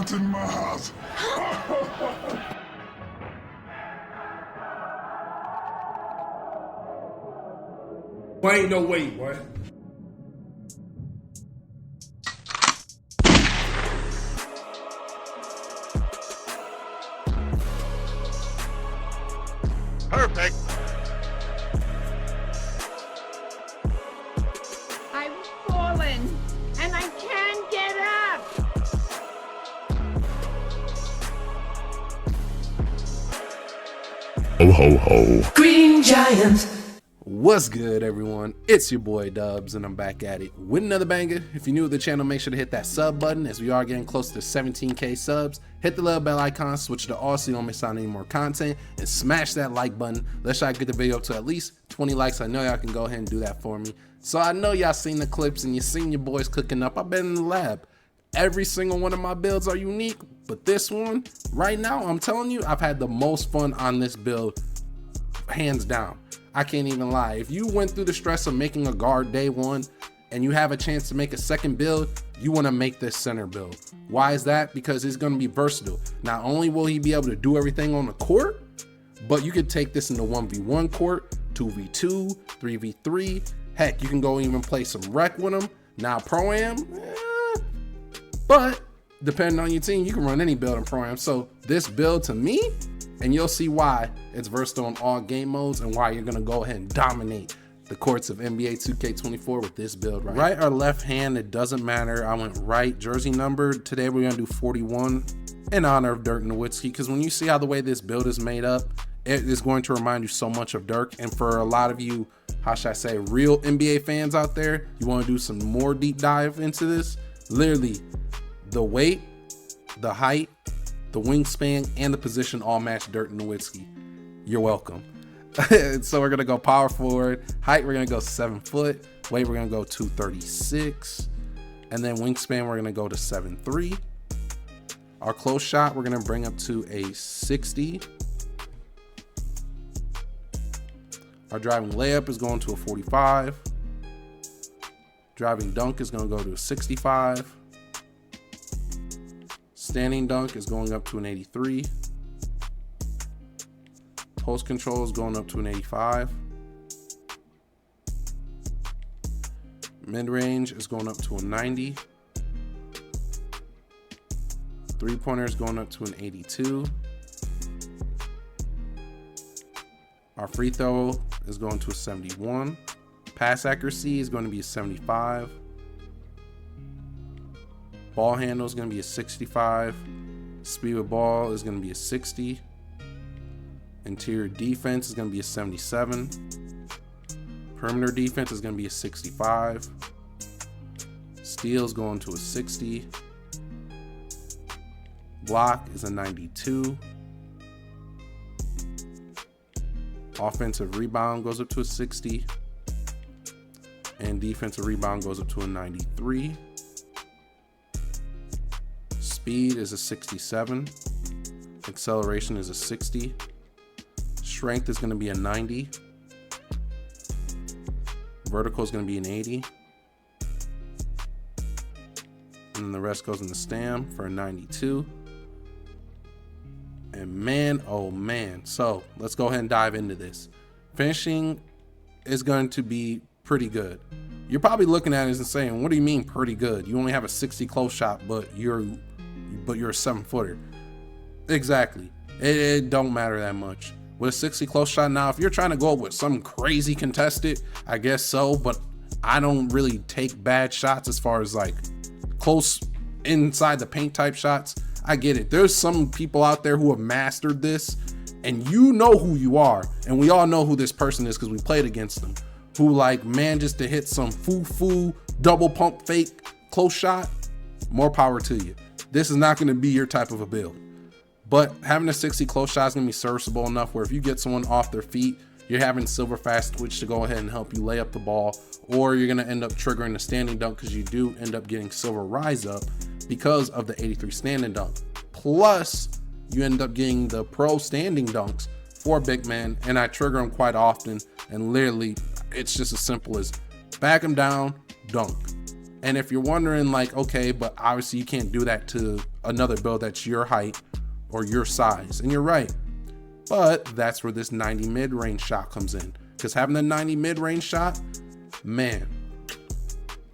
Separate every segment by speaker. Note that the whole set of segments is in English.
Speaker 1: not in my house.
Speaker 2: Boy, ain't no way, boy.
Speaker 3: Perfect.
Speaker 4: I've fallen and I can't get up.
Speaker 1: Ho ho ho.
Speaker 5: Green Giant.
Speaker 2: What's good, everyone? It's your boy Dubs, and I'm back at it with another banger. If you're new to the channel, make sure to hit that sub button, as we are getting close to 17k subs. Hit the little bell icon, switch to all so you don't miss out on any more content, and smash that like button. Let's try to get the video up to at least 20 likes. I know y'all can go ahead and do that for me. So I know y'all seen the clips and you seen your boys cooking up. I've been in the lab. Every single one of my builds are unique, but this one right now, I'm telling you, I've had the most fun on this build, hands down. I can't even lie. If you went through the stress of making a guard day one and you have a chance to make a second build, you want to make this center build. Why is that? Because it's going to be versatile. Not only will he be able to do everything on the court, but you could take this into 1v1 court, 2v2, 3v3. Heck, you can go even play some rec with him. Now Pro-Am, but depending on your team, you can run any build in Pro-Am. So this build to me, and you'll see why it's versatile in all game modes and why you're gonna go ahead and dominate the courts of NBA 2K24 with this build. Right or left hand, it doesn't matter. I went right jersey number. Today we're gonna do 41 in honor of Dirk Nowitzki, because when you see how the way this build is made up, it is going to remind you so much of Dirk. And for a lot of you, how should I say, real NBA fans out there, you wanna do some more deep dive into this, literally the weight, the height, the wingspan, and the position all match Dirk Nowitzki. You're welcome. So we're gonna go power forward. Height, we're gonna go 7 foot. Weight, we're gonna go 236. And then wingspan, we're gonna go to 7'3". Our close shot, we're gonna bring up to a 60. Our driving layup is going to a 45. Driving dunk is gonna go to a 65. Standing dunk is going up to an 83. Post control is going up to an 85. Mid range is going up to a 90. Three pointer is going up to an 82. Our free throw is going to a 71. Pass accuracy is going to be a 75. Ball handle is going to be a 65. Speed with ball is going to be a 60. Interior defense is going to be a 77. Perimeter defense is going to be a 65. Steal is going to a 60. Block is a 92. Offensive rebound goes up to a 60. And defensive rebound goes up to a 93. Speed is a 67. Acceleration is a 60. Strength is going to be a 90. Vertical is going to be an 80. And then the rest goes in the stam for a 92. And man, oh man. So let's go ahead and dive into this. Finishing is going to be pretty good. You're probably looking at it and saying, what do you mean pretty good? You only have a 60 close shot, but you're a 7-footer. Exactly. It don't matter that much. With a 60 close shot, now if you're trying to go with some crazy contested, I guess so, but I don't really take bad shots as far as like close inside the paint type shots. I get it. There's some people out there who have mastered this, and you know who you are, and we all know who this person is because we played against them, who like, man, just to hit some foo double pump fake close shot, more power to you. This is not going to be your type of a build, but having a 60 close shot is going to be serviceable enough where if you get someone off their feet, you're having silver fast twitch to go ahead and help you lay up the ball, or you're going to end up triggering the standing dunk because you do end up getting silver rise up because of the 83 standing dunk. Plus, you end up getting the pro standing dunks for big men, and I trigger them quite often, and literally it's just as simple as back them down, dunk. And if you're wondering like, okay, but obviously you can't do that to another build that's your height or your size. And you're right. But that's where this 90 mid-range shot comes in. Because having the 90 mid-range shot, man,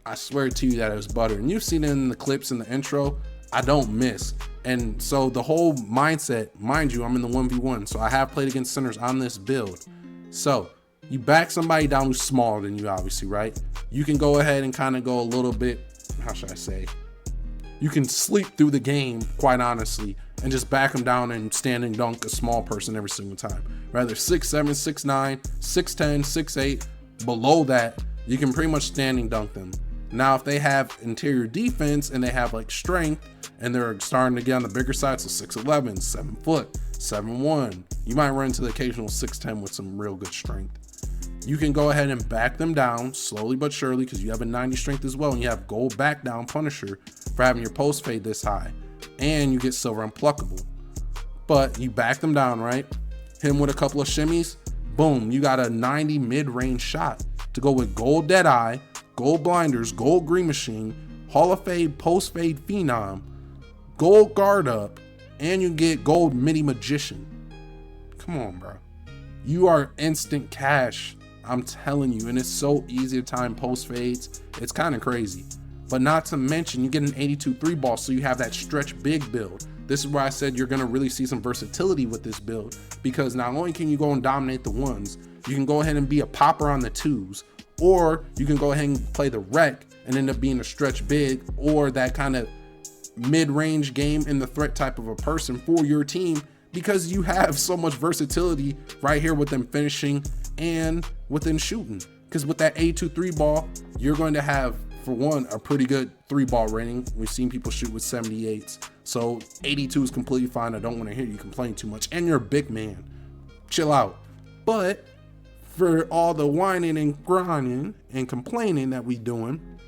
Speaker 2: I swear to you that it was butter. And you've seen it in the clips in the intro. I don't miss. And so the whole mindset, mind you, I'm in the 1v1. So I have played against centers on this build. So you back somebody down who's smaller than you, obviously, right? You can go ahead and kind of go a little bit, how should I say? You can sleep through the game, quite honestly, and just back them down and stand and dunk a small person every single time. Rather 6'7", 6'9", 6'10", 6'8", below that, you can pretty much stand and dunk them. Now, if they have interior defense and they have like strength and they're starting to get on the bigger side, so 6'11", 7 foot, 7'1", you might run into the occasional 6'10" with some real good strength. You can go ahead and back them down slowly but surely because you have a 90 strength as well, and you have gold back down Punisher for having your post fade this high, and you get silver unpluckable. But you back them down, right? Hit him with a couple of shimmies, boom, you got a 90 mid-range shot to go with gold Deadeye, gold blinders, gold green machine, Hall of Fame post fade phenom, gold guard up, and you get gold midi magician. Come on, bro. You are instant cash. I'm telling you, and it's so easy to time post fades. It's kind of crazy. But not to mention, you get an 82 3 ball, so you have that stretch big build. This is where I said you're going to really see some versatility with this build, because not only can you go and dominate the ones, you can go ahead and be a popper on the twos, or you can go ahead and play the wreck and end up being a stretch big, or that kind of mid-range game in the threat type of a person for your team, because you have so much versatility right here with them finishing and within shooting. Because with that 82 3 ball, you're going to have, for one, a pretty good 3-ball rating. We've seen people shoot with 78s. So 82 is completely fine. I don't want to hear you complain too much. And you're a big man. Chill out. But for all the whining and grinding and complaining that we doing,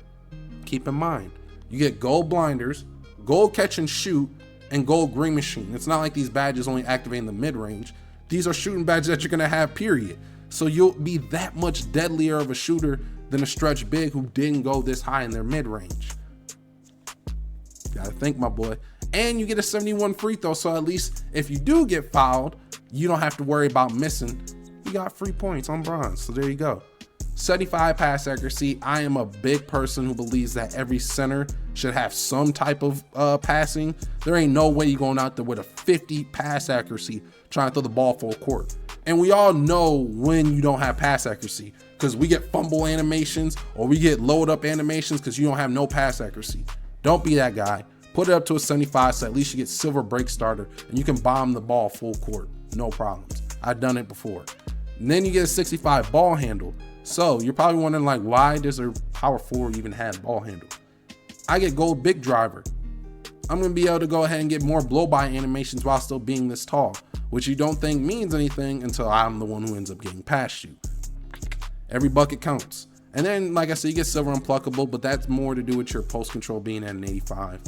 Speaker 2: keep in mind, you get gold blinders, gold catch and shoot, and gold green machine. It's not like these badges only activate in the mid-range. These are shooting badges that you're going to have, period. So you'll be that much deadlier of a shooter than a stretch big who didn't go this high in their mid-range. Gotta think, my boy. And you get a 71 free throw, so at least if you do get fouled, you don't have to worry about missing. You got free points on bronze, so there you go. 75 pass accuracy. I am a big person who believes that every center should have some type of passing. There ain't no way you're going out there with a 50 pass accuracy trying to throw the ball full court. And we all know when you don't have pass accuracy, because we get fumble animations or we get load up animations because you don't have no pass accuracy. Don't be that guy. Put it up to a 75 so at least you get silver break starter and you can bomb the ball full court. No problems. I've done it before. And then you get a 65 ball handle. So you're probably wondering, like, why does their power forward even have ball handle? I get gold big driver. I'm going to be able to go ahead and get more blow by animations while still being this tall, which you don't think means anything until I'm the one who ends up getting past you. Every bucket counts. And then, like I said, you get silver unpluckable, but that's more to do with your post control being at an 85.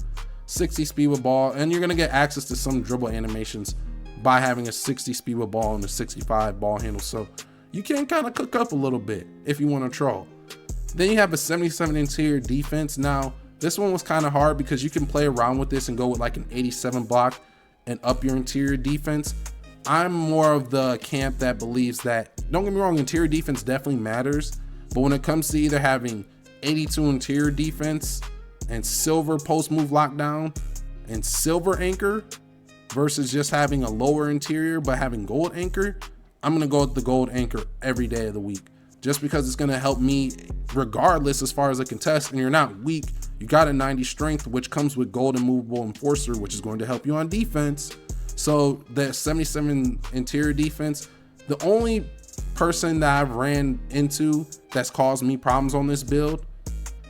Speaker 2: 60 speed with ball, and you're going to get access to some dribble animations by having a 60 speed with ball and a 65 ball handle. So you can kind of cook up a little bit if you want to troll. Then you have a 77 interior defense. Now, this one was kind of hard because you can play around with this and go with like an 87 block and up your interior defense. I'm more of the camp that believes that, don't get me wrong, interior defense definitely matters, but when it comes to either having 82 interior defense and silver post move lockdown and silver anchor versus just having a lower interior but having gold anchor, I'm going to go with the gold anchor every day of the week, just because it's going to help me regardless as far as a contest. And you're not weak. You got a 90 strength, which comes with gold and movable enforcer, which is going to help you on defense. So the 77 interior defense, the only person that I've ran into that's caused me problems on this build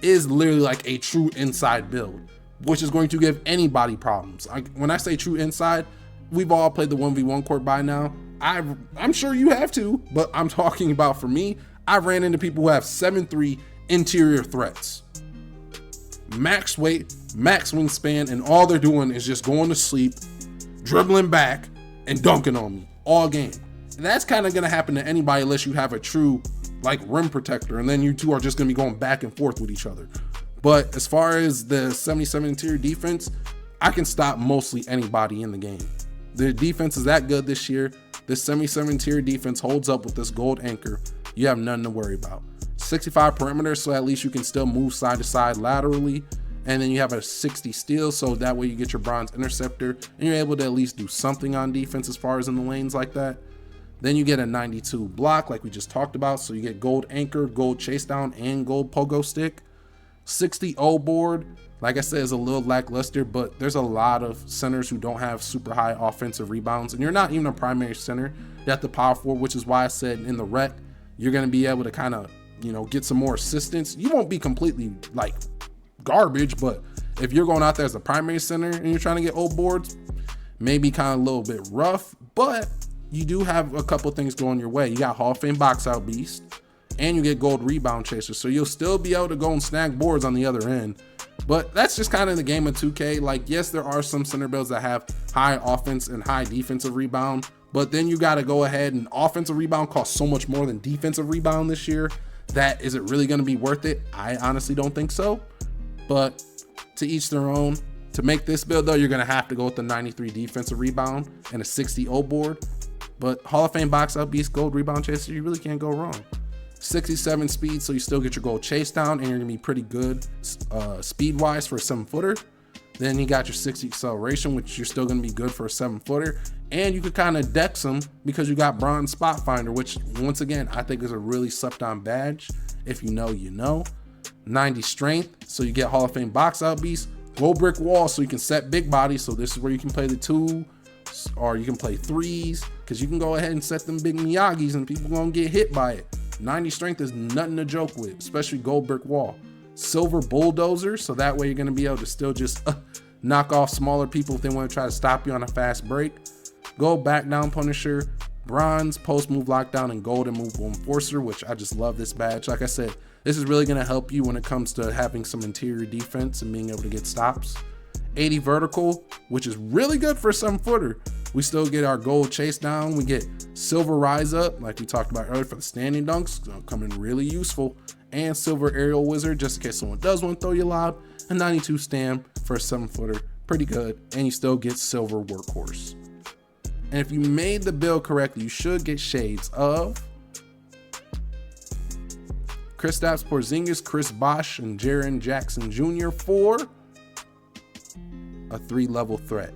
Speaker 2: is literally like a true inside build, which is going to give anybody problems. When I say true inside, we've all played the 1v1 court by now. I'm sure you have too, but I'm talking about, for me, I've ran into people who have 7'3" interior threats, max weight, max wingspan, and all they're doing is just going to sleep, dribbling back, and dunking on me all game. And that's kind of going to happen to anybody unless you have a true like rim protector, and then you two are just going to be going back and forth with each other. But as far as the 77 interior defense, I can stop mostly anybody in the game. The defense is that good this year. This 77 tier defense holds up with this gold anchor. You have nothing to worry about. 65 perimeter, so at least you can still move side to side laterally. And then you have a 60 steal, so that way you get your bronze interceptor and you're able to at least do something on defense as far as in the lanes like that. Then you get a 92 block like we just talked about, so you get gold anchor, gold chase down, and gold pogo stick. 60 O board, like I said, is a little lackluster, but there's a lot of centers who don't have super high offensive rebounds, and you're not even a primary center. You have the power forward, which is why I said in the rec, you're going to be able to kind of, get some more assistance. You won't be completely like garbage, but if you're going out there as a primary center and you're trying to get O boards, maybe kind of a little bit rough, but you do have a couple things going your way. You got Hall of Fame box out beast, and you get gold rebound chaser, so you'll still be able to go and snag boards on the other end. But that's just kind of the game of 2K. Like, yes, there are some center builds that have high offense and high defensive rebound, but then you got to go ahead, and offensive rebound costs so much more than defensive rebound this year that is it really going to be worth it? I honestly don't think so, but to each their own. To make this build though, you're going to have to go with the 93 defensive rebound and a 60 O board, but Hall of Fame box out beast, gold rebound chaser, you really can't go wrong. 67 speed, so you still get your gold chase down, and you're gonna be pretty good speed wise for a 7-footer. Then you got your 60 acceleration, which you're still gonna be good for a 7-footer, and you could kind of dex them because you got bronze spot finder, which once again I think is a really slept on badge. If you know, you know. 90 strength, so you get Hall of Fame box out beast, gold brick wall, so you can set big bodies. So this is where you can play the 2, or you can play 3s, because you can go ahead and set them big Miyagis and people gonna get hit by it. 90 strength is nothing to joke with, especially gold brick wall. Silver bulldozer, so that way you're going to be able to still just knock off smaller people if they want to try to stop you on a fast break. Gold back down punisher, bronze post move lockdown, and gold immovable enforcer, which I just love this badge. Like I said, this is really going to help you when it comes to having some interior defense and being able to get stops. 80 vertical, which is really good for a 7-footer. We still get our gold chase down. We get silver rise up, like we talked about earlier, for the standing dunks, coming really useful. And silver aerial wizard, just in case someone does want to throw you lob. A 92 stam for a 7-footer, pretty good. And you still get silver workhorse. And if you made the build correctly, you should get shades of Kristaps Porzingis, Chris Bosh, and Jaren Jackson Jr. for a 3-level threat.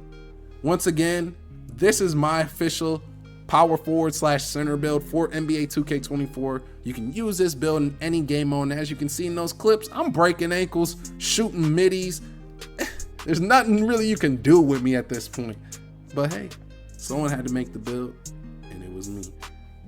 Speaker 2: Once again, this is my official power forward / center build for NBA 2K24. You can use this build in any game mode. And as you can see in those clips, I'm breaking ankles, shooting middies. There's nothing really you can do with me at this point. But hey, someone had to make the build, and it was me.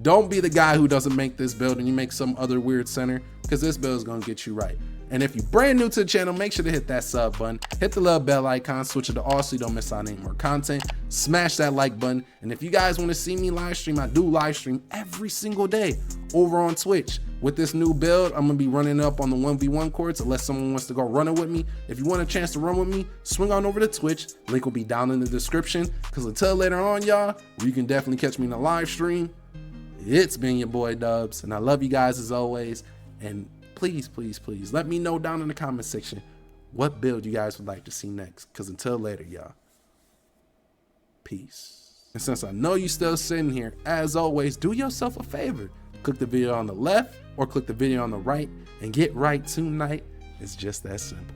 Speaker 2: Don't be the guy who doesn't make this build and you make some other weird center, because this build is going to get you right. And if you're brand new to the channel, make sure to hit that sub button, hit the little bell icon, switch it to all so you don't miss out on any more content, smash that like button. And if you guys want to see me live stream, I do live stream every single day over on Twitch. With this new build, I'm going to be running up on the 1v1 courts unless someone wants to go running with me. If you want a chance to run with me, swing on over to Twitch. Link will be down in the description, because until later on, y'all, where you can definitely catch me in the live stream, it's been your boy Dubs, and I love you guys as always. And please, please, please let me know down in the comment section what build you guys would like to see next. Because until later, y'all, peace. And since I know you still sitting here, as always, do yourself a favor. Click the video on the left or click the video on the right and get right tonight. It's just that simple.